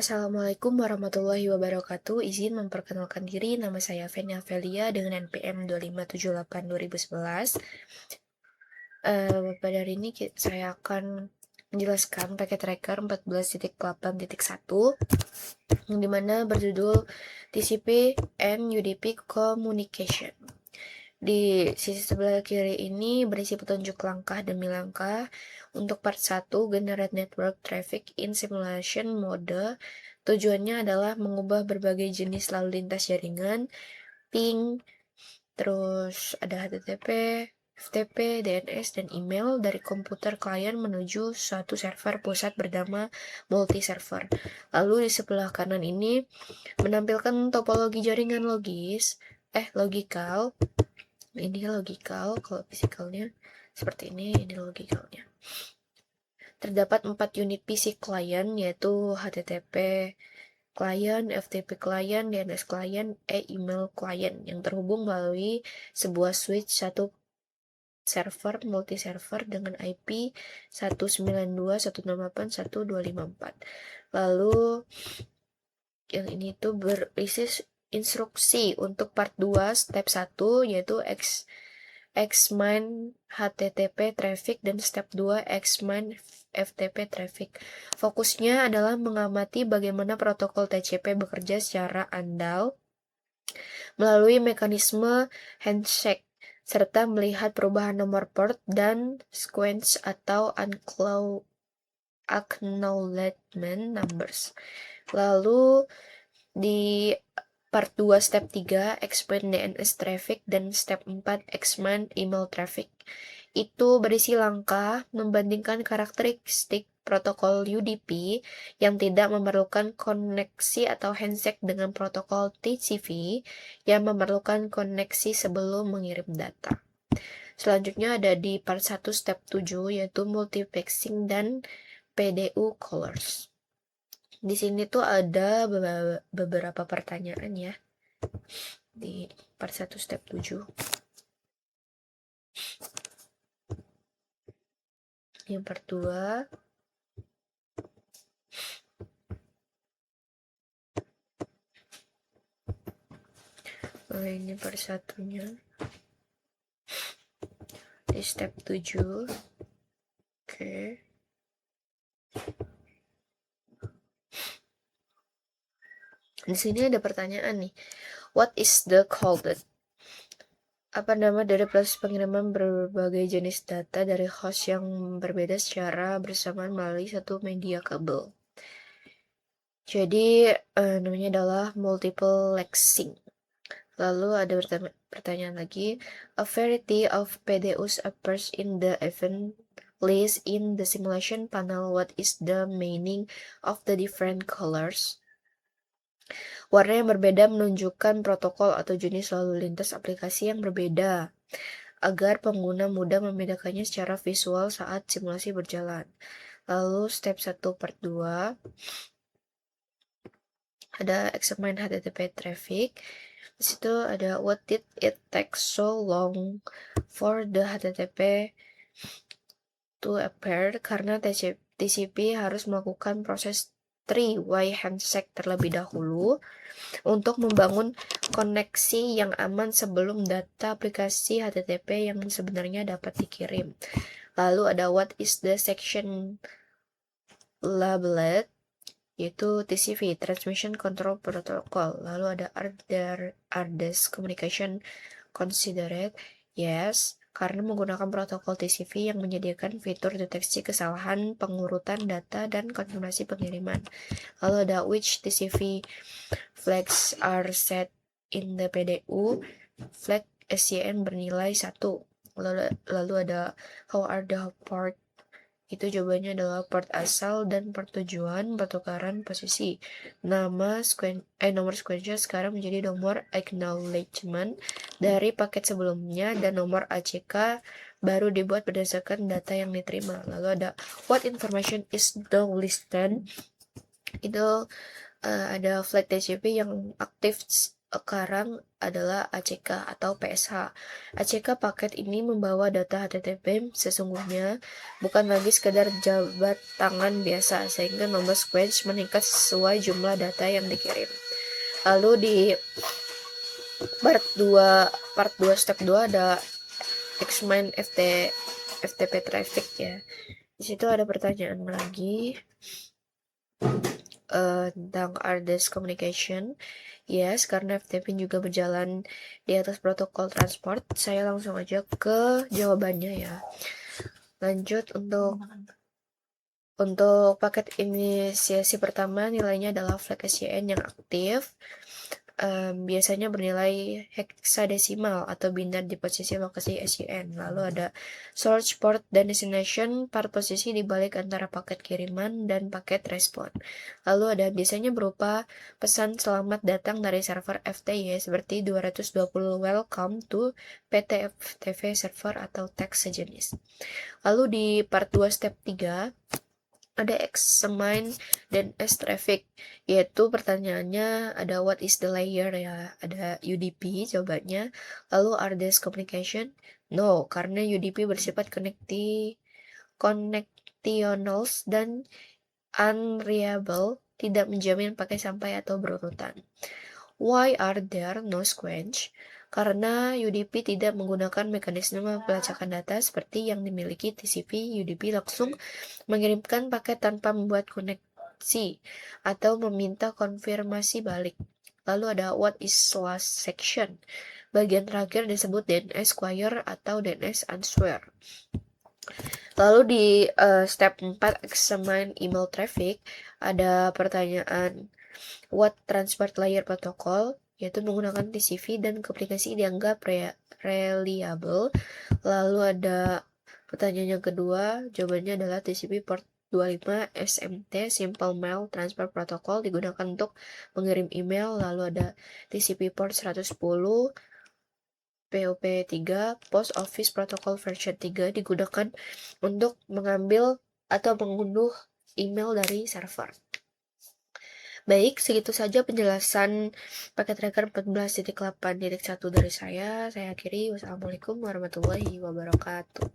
Assalamualaikum warahmatullahi wabarakatuh. Izin memperkenalkan diri, nama saya Fenia Velia dengan NPM 2578-2011. Pada hari ini saya akan menjelaskan paket tracker 14.8.1 yang dimana berjudul TCP and UDP Communication. Di sisi sebelah kiri ini berisi petunjuk langkah demi langkah untuk part 1 Generate Network Traffic in Simulation Mode. Tujuannya adalah mengubah berbagai jenis lalu lintas jaringan, ping, terus ada HTTP, FTP, DNS, dan email dari komputer klien menuju suatu server pusat bernama multi-server. Lalu di sebelah kanan ini menampilkan topologi jaringan logikal. Ini logikal, kalau fisikalnya seperti ini logikalnya. Terdapat 4 unit PC klien, yaitu HTTP klien, FTP klien, DNS klien, email klien yang terhubung melalui sebuah switch satu server multi-server dengan IP 192.168.1.254. Lalu yang ini tuh berisi instruksi untuk part 2 step 1 yaitu Xmine HTTP traffic dan step 2 Xmine FTP traffic. Fokusnya adalah mengamati bagaimana protokol TCP bekerja secara andal melalui mekanisme handshake serta melihat perubahan nomor port dan sequence atau acknowledgement numbers. Lalu di part 2 step 3 expand DNS traffic dan step 4 expand email traffic. Itu berisi langkah membandingkan karakteristik protokol UDP yang tidak memerlukan koneksi atau handshake dengan protokol TCP yang memerlukan koneksi sebelum mengirim data. Selanjutnya ada di part 1 step 7 yaitu multiplexing dan PDU colors. Di sini tuh ada beberapa pertanyaan ya di part 1 step 7. Yang part 2 ini part 1-nya di step 7. Oke. Di sini ada pertanyaan nih. What is the called? Apa nama dari proses pengiriman berbagai jenis data dari host yang berbeda secara bersamaan melalui satu media kabel? Jadi namanya adalah multiplexing. Lalu ada pertanyaan lagi. A variety of PDUs appears in the event list in the simulation panel. What is the meaning of the different colors? Warna yang berbeda menunjukkan protokol atau jenis lalu lintas aplikasi yang berbeda, agar pengguna mudah membedakannya secara visual saat simulasi berjalan. Lalu step 1 part 2 ada examine HTTP traffic. Di situ ada what did it take so long for the HTTP to appear, karena TCP harus melakukan proses 3-way handshake terlebih dahulu untuk membangun koneksi yang aman sebelum data aplikasi HTTP yang sebenarnya dapat dikirim. Lalu ada what is the section labeled, yaitu TCP, Transmission Control Protocol. Lalu ada are this communication considered? Yes, karena menggunakan protokol TCP yang menyediakan fitur deteksi kesalahan pengurutan data dan konfirmasi pengiriman. Lalu ada which TCP flags are set in the PDU? Flag SCN bernilai 1. Lalu ada how are the port? Itu jawabannya adalah port asal dan port tujuan pertukaran posisi. Nomor sequential sekarang menjadi nomor acknowledgement dari paket sebelumnya dan nomor ACK baru dibuat berdasarkan data yang diterima. Lalu ada what information is the listed? Itu ada flag TCP yang aktif sekarang adalah ACK atau PSH. ACK paket ini membawa data HTTP sesungguhnya, bukan lagi sekedar jabat tangan biasa, sehingga nomor sequence meningkat sesuai jumlah data yang dikirim. Lalu di part 2 step 2 ada examine FTP traffic ya. Di situ ada pertanyaan lagi tentang RDS communication. Yes, karena FTP juga berjalan di atas protokol transport. Saya langsung aja ke jawabannya ya. Lanjut untuk paket inisiasi pertama nilainya adalah flag SYN yang aktif. Biasanya bernilai heksadesimal atau binar di posisi lokasi SYN. Lalu ada source, port, dan destination part posisi di balik antara paket kiriman dan paket respon. Lalu ada biasanya berupa pesan selamat datang dari server FTY seperti 220 welcome to PT FTP server atau teks sejenis. Lalu di part 2 step 3 ada examine dan traffic, yaitu pertanyaannya ada what is the layer ya, ada UDP jawabannya. Lalu RDS communication, no, karena UDP bersifat connectionals dan unreliable, tidak menjamin pakai sampai atau berurutan. Why are there no sequence? Karena UDP tidak menggunakan mekanisme pelacakan data seperti yang dimiliki TCP. UDP langsung mengirimkan paket tanpa membuat koneksi atau meminta konfirmasi balik. Lalu ada what is last section. Bagian terakhir disebut DNS query atau DNS answer. Lalu di step 4 examine email traffic ada pertanyaan what transport layer protocol, yaitu menggunakan TCP dan aplikasi dianggap reliable. Lalu ada pertanyaan yang kedua, jawabannya adalah TCP port 25 SMT Simple Mail Transfer Protocol digunakan untuk mengirim email. Lalu ada TCP port 110 POP3 Post Office Protocol version 3 digunakan untuk mengambil atau mengunduh email dari server. Baik, segitu saja penjelasan paket tracker 14.8.1 dari saya. Saya akhiri. Wassalamualaikum warahmatullahi wabarakatuh.